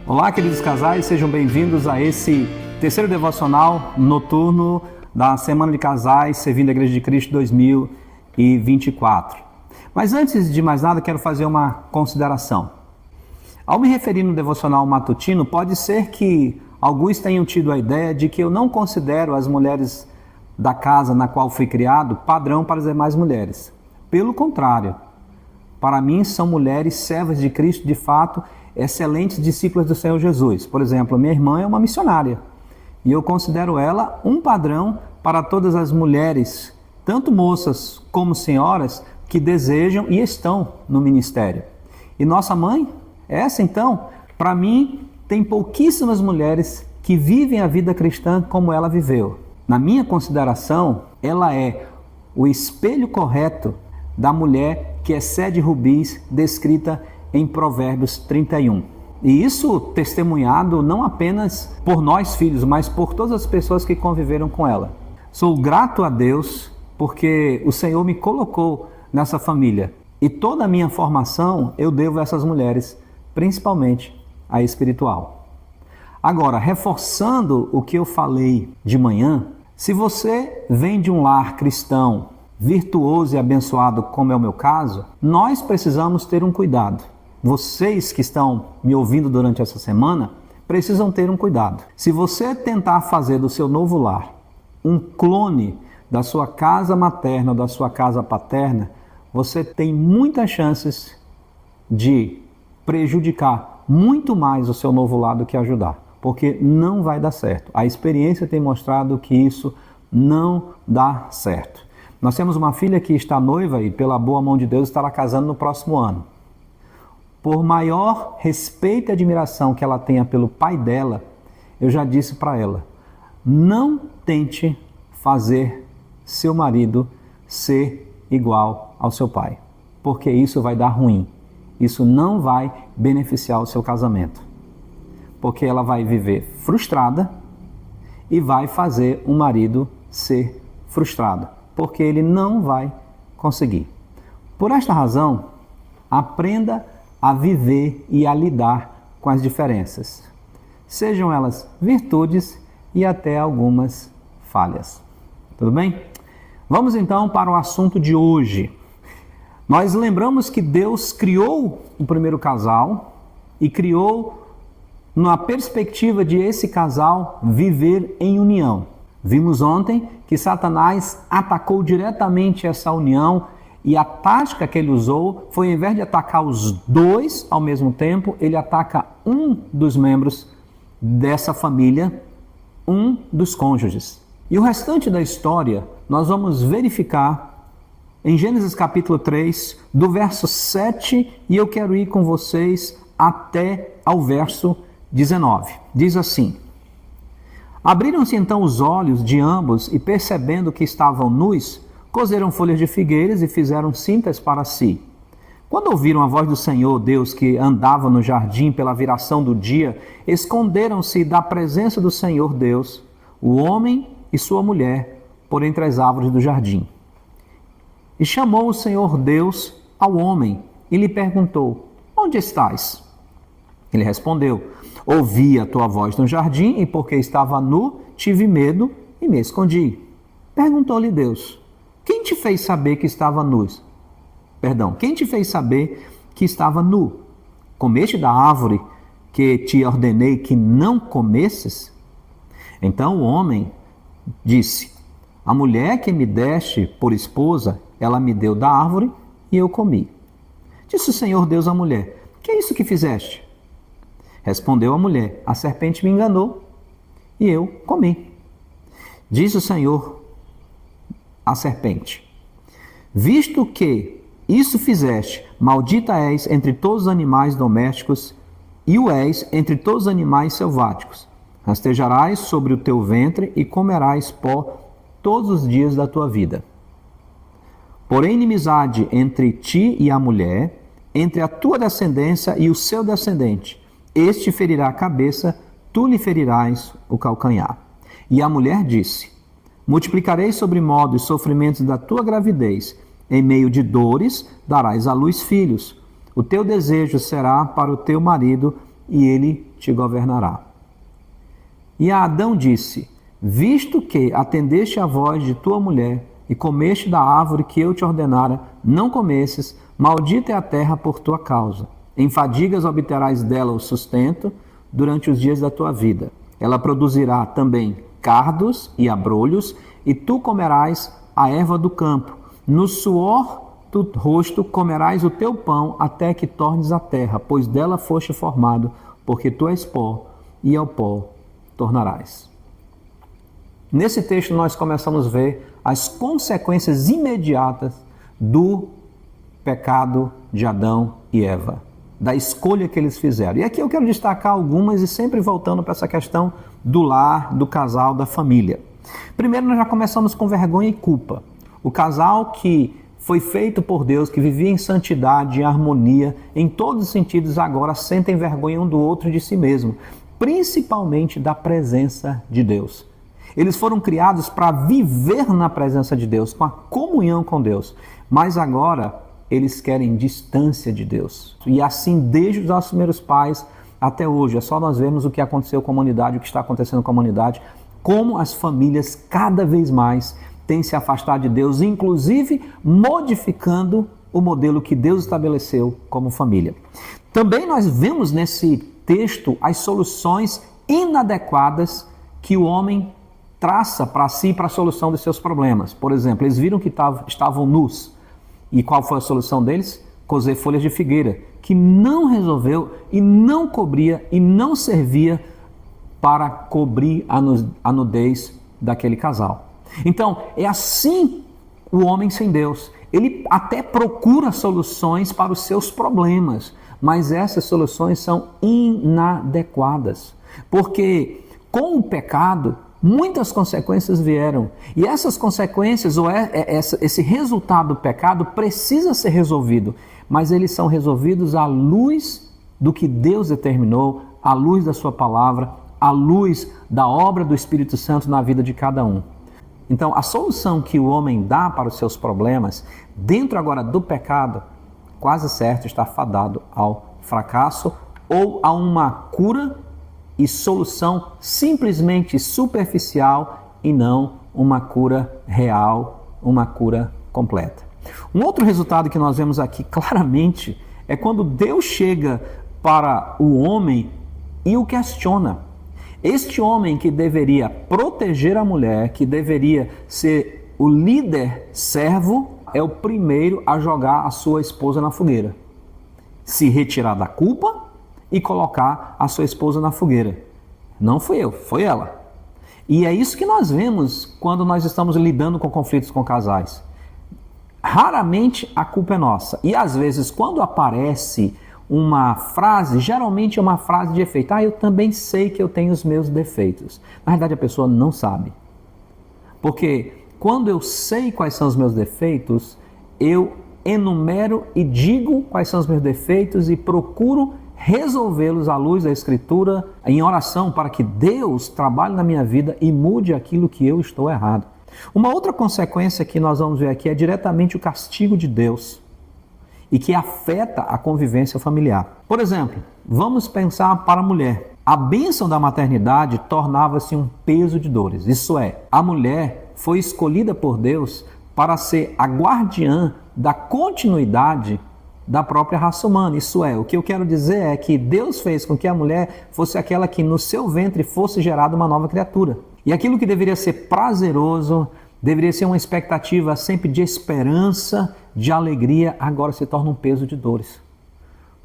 Olá, queridos casais, sejam bem-vindos a esse terceiro devocional noturno da Semana de Casais Servindo a Igreja de Cristo 2024. Mas antes de mais nada, quero fazer uma consideração. Ao me referir no devocional matutino, pode ser que alguns tenham tido a ideia de que eu não considero as mulheres da casa na qual fui criado padrão para as demais mulheres. Pelo contrário, para mim são mulheres servas de Cristo, de fato, excelentes discípulas do Senhor Jesus. Por exemplo, minha irmã é uma missionária e eu considero ela um padrão para todas as mulheres, tanto moças como senhoras, que desejam e estão no ministério. E nossa mãe, essa então, para mim, tem pouquíssimas mulheres que vivem a vida cristã como ela viveu. Na minha consideração, ela é o espelho correto da mulher que excede rubis, descrita em Provérbios 31. E isso testemunhado não apenas por nós filhos, mas por todas as pessoas que conviveram com ela. Sou grato a Deus porque o Senhor me colocou nessa família. E toda a minha formação eu devo a essas mulheres, principalmente a espiritual. Agora, reforçando o que eu falei de manhã, se você vem de um lar cristão virtuoso e abençoado, como é o meu caso, nós precisamos ter um cuidado. Vocês que estão me ouvindo durante essa semana precisam ter um cuidado. Se você tentar fazer do seu novo lar um clone da sua casa materna ou da sua casa paterna, você tem muitas chances de prejudicar muito mais o seu novo lar do que ajudar, porque não vai dar certo. A experiência tem mostrado que isso não dá certo. Nós temos uma filha que está noiva e, pela boa mão de Deus, estará casando no próximo ano. Por maior respeito e admiração que ela tenha pelo pai dela, eu já disse para ela, não tente fazer seu marido ser igual ao seu pai, porque isso vai dar ruim. Isso não vai beneficiar o seu casamento, porque ela vai viver frustrada e vai fazer o marido ser frustrado, porque ele não vai conseguir. Por esta razão, aprenda a viver e a lidar com as diferenças, sejam elas virtudes e até algumas falhas. Tudo bem? Vamos então para o assunto de hoje. Nós lembramos que Deus criou o primeiro casal e criou na perspectiva de esse casal viver em união. Vimos ontem que Satanás atacou diretamente essa união e a tática que ele usou foi, ao invés de atacar os dois ao mesmo tempo, ele ataca um dos membros dessa família, um dos cônjuges. E o restante da história nós vamos verificar em Gênesis capítulo 3, do verso 7, e eu quero ir com vocês até ao verso 19. Diz assim: Abriram-se então os olhos de ambos e, percebendo que estavam nus, coseram folhas de figueiras e fizeram cintas para si. Quando ouviram a voz do Senhor Deus que andava no jardim pela viração do dia, esconderam-se da presença do Senhor Deus, o homem e sua mulher, por entre as árvores do jardim. E chamou o Senhor Deus ao homem e lhe perguntou: Onde estás? Ele respondeu: Ouvi a tua voz no jardim e, porque estava nu, tive medo e me escondi. Perguntou-lhe Deus: Quem te fez saber que estava nu? Quem te fez saber que estava nu? Comeste da árvore que te ordenei que não comesses? Então o homem disse: A mulher que me deste por esposa, ela me deu da árvore e eu comi. Disse o Senhor Deus à mulher: Que é isso que fizeste? Respondeu a mulher: A serpente me enganou e eu comi. Disse o Senhor à serpente: Visto que isso fizeste, maldita és entre todos os animais domésticos e o és entre todos os animais selváticos. Rastejarás sobre o teu ventre e comerás pó todos os dias da tua vida. Porém, inimizade entre ti e a mulher, entre a tua descendência e o seu descendente. Este ferirá a cabeça, tu lhe ferirás o calcanhar. E a mulher disse: Multiplicarei sobremodo os sofrimentos da tua gravidez. Em meio de dores darás à luz filhos. O teu desejo será para o teu marido e ele te governará. E a Adão disse: visto que atendeste à voz de tua mulher e comeste da árvore que eu te ordenara, não comesses, maldita é a terra por tua causa. Em fadigas obterás dela o sustento durante os dias da tua vida. Ela produzirá também cardos e abrolhos, e tu comerás a erva do campo. No suor do rosto comerás o teu pão até que tornes a terra, pois dela foste formado, porque tu és pó, e ao pó tornarás. Nesse texto nós começamos a ver as consequências imediatas do pecado de Adão e Eva, da escolha que eles fizeram. E aqui eu quero destacar algumas e sempre voltando para essa questão do lar, do casal, da família. Primeiro nós já começamos com vergonha e culpa. O casal que foi feito por Deus, que vivia em santidade, em harmonia, em todos os sentidos, agora sentem vergonha um do outro e de si mesmo, principalmente da presença de Deus. Eles foram criados para viver na presença de Deus, com a comunhão com Deus, mas agora eles querem distância de Deus. E assim, desde os nossos primeiros pais até hoje, é só nós vermos o que aconteceu com a humanidade, o que está acontecendo com a humanidade, como as famílias cada vez mais têm se afastado de Deus, inclusive modificando o modelo que Deus estabeleceu como família. Também nós vemos nesse texto as soluções inadequadas que o homem traça para si para a solução dos seus problemas. Por exemplo, eles viram que estavam nus. E qual foi a solução deles? Cozer folhas de figueira, que não resolveu e não cobria e não servia para cobrir a nudez daquele casal. Então, é assim o homem sem Deus. Ele até procura soluções para os seus problemas, mas essas soluções são inadequadas. Porque com o pecado, muitas consequências vieram. E essas consequências, ou esse resultado do pecado, precisa ser resolvido. Mas eles são resolvidos à luz do que Deus determinou, à luz da sua palavra, à luz da obra do Espírito Santo na vida de cada um. Então, a solução que o homem dá para os seus problemas, dentro agora do pecado, quase certo está fadado ao fracasso ou a uma cura e solução simplesmente superficial e não uma cura real, uma cura completa. Um outro resultado que nós vemos aqui claramente é quando Deus chega para o homem e o questiona. Este homem que deveria proteger a mulher, que deveria ser o líder servo, é o primeiro a jogar a sua esposa na fogueira. Se retirar da culpa e colocar a sua esposa na fogueira. Não fui eu, foi ela. E é isso que nós vemos quando nós estamos lidando com conflitos com casais. Raramente a culpa é nossa. E às vezes quando aparece uma frase, geralmente é uma frase de efeito. Eu também sei que eu tenho os meus defeitos. Na verdade a pessoa não sabe. Porque quando eu sei quais são os meus defeitos, eu enumero e digo quais são os meus defeitos e procuro resolvê-los à luz da Escritura, em oração, para que Deus trabalhe na minha vida e mude aquilo que eu estou errado. Uma outra consequência que nós vamos ver aqui é diretamente o castigo de Deus e que afeta a convivência familiar. Por exemplo, vamos pensar para a mulher. A bênção da maternidade tornava-se um peso de dores. Isso é, a mulher foi escolhida por Deus para ser a guardiã da continuidade da própria raça humana. Isso é, o que eu quero dizer é que Deus fez com que a mulher fosse aquela que no seu ventre fosse gerada uma nova criatura. E aquilo que deveria ser prazeroso, deveria ser uma expectativa sempre de esperança, de alegria, agora se torna um peso de dores.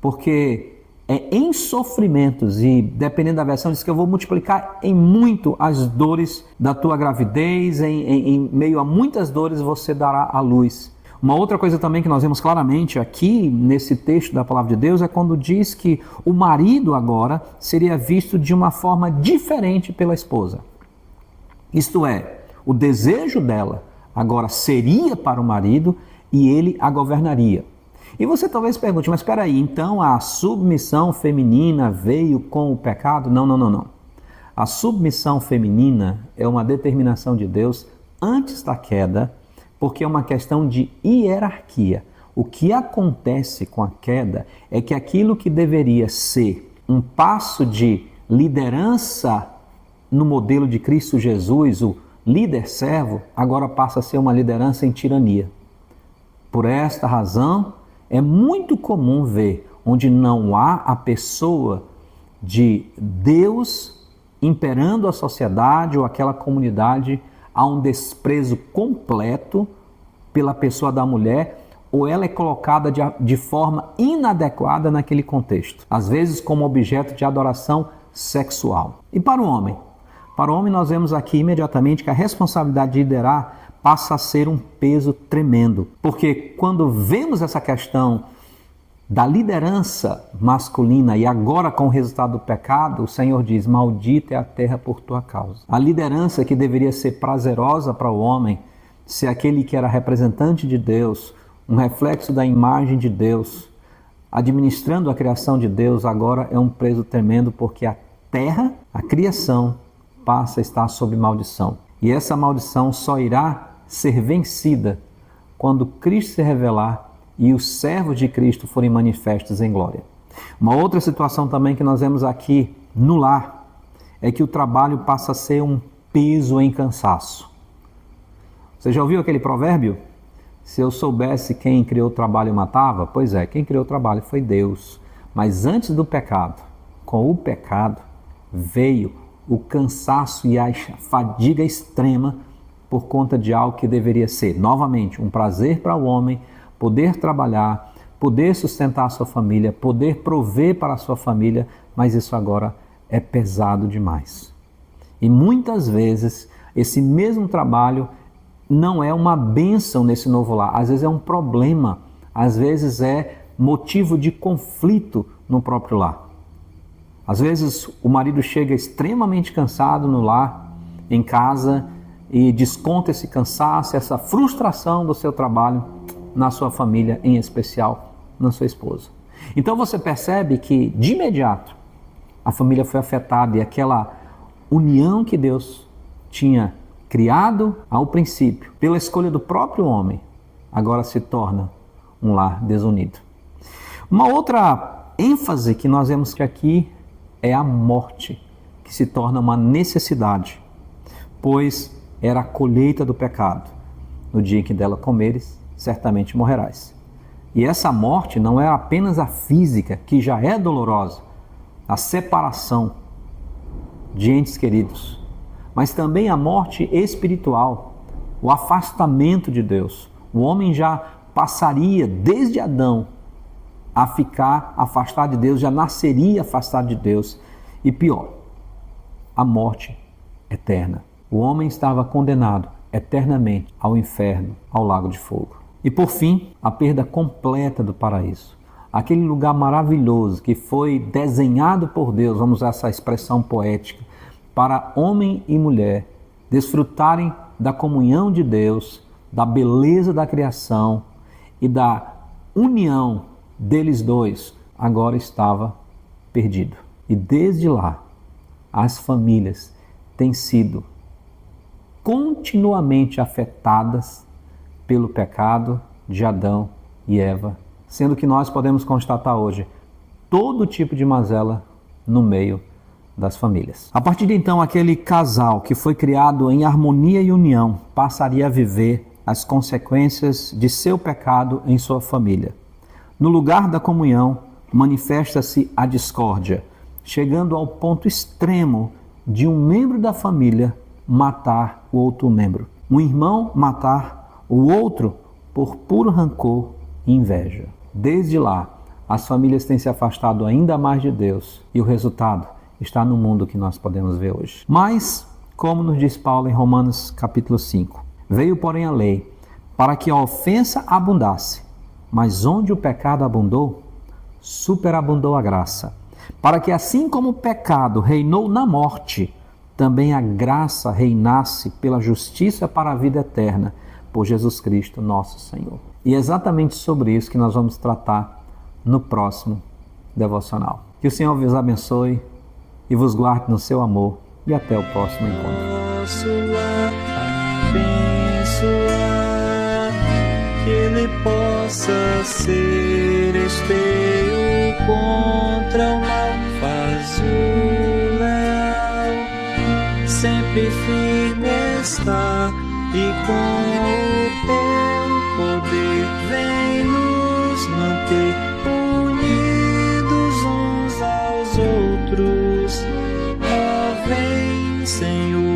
Porque é em sofrimentos, e dependendo da versão, diz que eu vou multiplicar em muito as dores da tua gravidez, em meio a muitas dores você dará à luz. Uma outra coisa também que nós vemos claramente aqui nesse texto da palavra de Deus é quando diz que o marido agora seria visto de uma forma diferente pela esposa. Isto é, o desejo dela agora seria para o marido e ele a governaria. E você talvez pergunte, mas espera aí, então a submissão feminina veio com o pecado? Não. A submissão feminina é uma determinação de Deus antes da queda, porque é uma questão de hierarquia. O que acontece com a queda é que aquilo que deveria ser um passo de liderança no modelo de Cristo Jesus, o líder servo, agora passa a ser uma liderança em tirania. Por esta razão, é muito comum ver onde não há a pessoa de Deus imperando a sociedade ou aquela comunidade, há um desprezo completo pela pessoa da mulher, ou ela é colocada de forma inadequada naquele contexto, às vezes como objeto de adoração sexual. E para o homem? Para o homem nós vemos aqui imediatamente que a responsabilidade de liderar passa a ser um peso tremendo, porque quando vemos essa questão da liderança masculina e agora com o resultado do pecado, o Senhor diz, maldita é a terra por tua causa. A liderança que deveria ser prazerosa para o homem, ser aquele que era representante de Deus, um reflexo da imagem de Deus, administrando a criação de Deus, agora é um peso tremendo porque a terra, a criação, passa a estar sob maldição. E essa maldição só irá ser vencida quando Cristo se revelar e os servos de Cristo forem manifestos em glória. Uma outra situação também que nós vemos aqui no lar é que o trabalho passa a ser um peso em cansaço. Você já ouviu aquele provérbio? Se eu soubesse quem criou o trabalho matava? Pois é, quem criou o trabalho foi Deus. Mas antes do pecado, com o pecado, veio o cansaço e a fadiga extrema por conta de algo que deveria ser, novamente, um prazer para o homem, poder trabalhar, poder sustentar a sua família, poder prover para a sua família, mas isso agora é pesado demais. E muitas vezes esse mesmo trabalho não é uma bênção nesse novo lar, às vezes é um problema, às vezes é motivo de conflito no próprio lar. Às vezes o marido chega extremamente cansado no lar, em casa, e desconta esse cansaço, essa frustração do seu trabalho na sua família, em especial na sua esposa. Então você percebe que de imediato a família foi afetada e aquela união que Deus tinha criado ao princípio, pela escolha do próprio homem, agora se torna um lar desunido. Uma outra ênfase que nós vemos que aqui é a morte, que se torna uma necessidade, pois era a colheita do pecado. No dia em que dela comeres, certamente morrerás. E essa morte não é apenas a física, que já é dolorosa, a separação de entes queridos, mas também a morte espiritual, o afastamento de Deus. O homem já passaria, desde Adão, a ficar afastado de Deus, já nasceria afastado de Deus. E pior, a morte eterna. O homem estava condenado eternamente ao inferno, ao lago de fogo. E por fim, a perda completa do paraíso. Aquele lugar maravilhoso que foi desenhado por Deus, vamos usar essa expressão poética, para homem e mulher desfrutarem da comunhão de Deus, da beleza da criação e da união deles dois, agora estava perdido. E desde lá, as famílias têm sido continuamente afetadas pelo pecado de Adão e Eva, sendo que nós podemos constatar hoje todo tipo de mazela no meio das famílias. A partir de então, aquele casal que foi criado em harmonia e união passaria a viver as consequências de seu pecado em sua família. No lugar da comunhão, manifesta-se a discórdia, chegando ao ponto extremo de um membro da família matar o outro membro. Um irmão matar o outro por puro rancor e inveja. Desde lá, as famílias têm se afastado ainda mais de Deus e o resultado está no mundo que nós podemos ver hoje. Mas, como nos diz Paulo em Romanos capítulo 5, veio porém a lei para que a ofensa abundasse, mas onde o pecado abundou, superabundou a graça, para que assim como o pecado reinou na morte, também a graça reinasse pela justiça para a vida eterna, por Jesus Cristo, nosso Senhor. E é exatamente sobre isso que nós vamos tratar no próximo devocional. Que o Senhor vos abençoe e vos guarde no seu amor e até o próximo encontro. Posso abençoar, que ele possa ser esteio contra o mal. sempre firme está, e com o teu poder vem nos manter unidos uns aos outros. Ó, vem, Senhor.